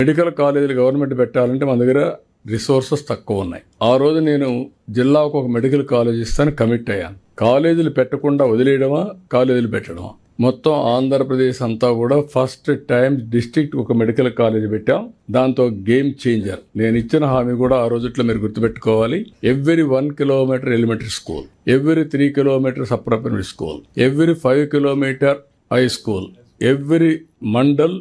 Medical కాలేజీలు government పెట్టాలంటే మన దగ్గర రిసోర్సెస్ తక్కువ ఉన్నాయి. ఆ రోజు నేను జిల్లాకు ఒక మెడికల్ కాలేజ్ ఇస్తాను కమిట్ అయ్యాను. కాలేజీలు పెట్టకుండా వదిలేయడమా, కాలేజీలు పెట్టడమా? మొత్తం ఆంధ్రప్రదేశ్ అంతా కూడా ఫస్ట్ టైం డిస్ట్రిక్ట్ ఒక మెడికల్ కాలేజ్ పెట్టాం. దాంతో గేమ్ చేంజర్. నేను ఇచ్చిన హామీ కూడా ఆ రోజుట్లో మీరు గుర్తుపెట్టుకోవాలి. Every 1 kilometre elementary school, every 3 kilometres upper primary school, every 5 kilometre high school, every mandal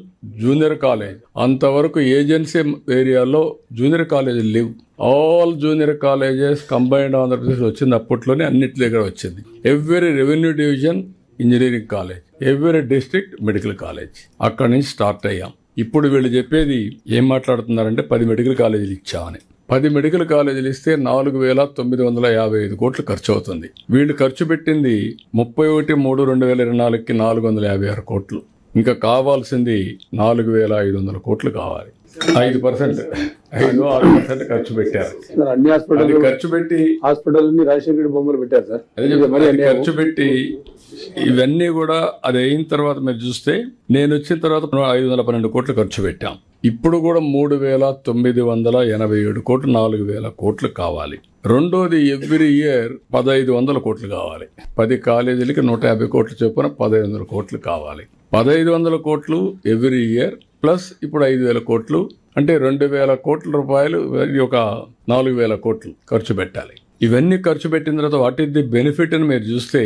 junior college. అంతవరకు ఏజెన్సీ ఏరియాలో జూనియర్ కాలేజీలు లేవు. All junior colleges combined Andhra Pradesh వచ్చింది. అప్పట్లోనే అన్నిటి దగ్గర వచ్చింది. Every revenue division engineering college, every district medical college. అక్కడి నుంచి స్టార్ట్ అయ్యాం. ఇప్పుడు వీళ్ళు చెప్పేది ఏం మాట్లాడుతున్నారంటే 10 మెడికల్ కాలేజీలు ఇచ్చామని. 10 మెడికల్ కాలేజీలు ఇస్తే 4,955 కోట్లు ఖర్చు అవుతుంది. వీళ్ళు ఖర్చు పెట్టింది 31/3/2024కి 456 కోట్లు. ఇంకా కావాల్సింది 4,500 కోట్లు కావాలి. 5% ఖర్చు పెట్టారు. అన్ని హాస్పిటల్ ఖర్చు పెట్టి హాస్పిటల్ రాజశేఖర బొమ్మలు పెట్టారు సార్. ఖర్చు పెట్టి ఇవన్నీ కూడా అది అయిన తర్వాత మీరు చూస్తే నేను వచ్చిన తర్వాత 512 కోట్లు ఖర్చు పెట్టాం. ఇప్పుడు కూడా 3,987 కోట్లు, 4,000 కోట్లు కావాలి. రెండోది ఎవ్రీ ఇయర్ 1,500 కోట్లు కావాలి. 10 కాలేజీలకి 150 కోట్లు చొప్పున 1,500 కోట్లు కావాలి. 1,500 కోట్లు ఎవ్రీ ఇయర్ ప్లస్ ఇప్పుడు 5,000 కోట్లు అంటే 2,000 కోట్ల రూపాయలు, ఒక 4,000 కోట్లు ఖర్చు పెట్టాలి. ఇవన్నీ ఖర్చు పెట్టిన తర్వాత వాట్ ఈస్ ది బెనిఫిట్ అని మీరు చూస్తే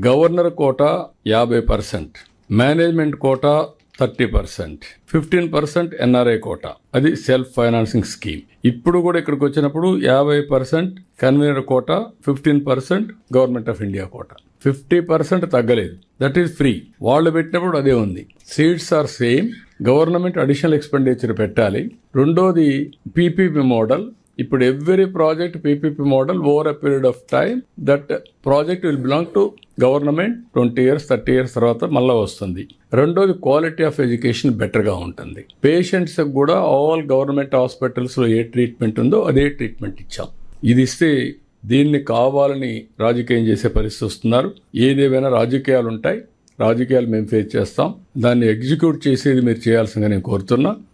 governor quota 50%, management quota 30%, 15% NRI quota, అది సెల్ఫ్ ఫైనాన్సింగ్ స్కీమ్. ఇప్పుడు కూడా ఇక్కడికి వచ్చినప్పుడు 50% convener quota, 15% government of India quota, 50% తగ్గలేదు. That is free. వాళ్ళు పెట్టినప్పుడు అదే ఉంది. Seats are same. Government additional expenditure పెట్టాలి. రెండోది పీపీపీ మోడల్. ఇప్పుడు every project PPP model over a period of time that project will belong to government. 20 years 30 years తర్వాత మళ్ళీ వస్తుంది. రెండోది క్వాలిటీ ఆఫ్ ఎడ్యుకేషన్ బెటర్గా ఉంటుంది. పేషెంట్స్ కూడా ఆల్ గవర్నమెంట్ హాస్పిటల్స్లో ఏ ట్రీట్మెంట్ ఉందో అదే ట్రీట్మెంట్ ఇచ్చాం. ఇది ఇస్తే దీన్ని కావాలని రాజకీయం చేసే పరిస్థితి వస్తున్నారు. ఏదేమైనా రాజకీయాలు ఉంటాయి. రాజకీయాలు మేము ఫేస్ చేస్తాం. దాన్ని ఎగ్జిక్యూట్ చేసేది మీరు చేయాల్సిందిగా నేను కోరుతున్నా.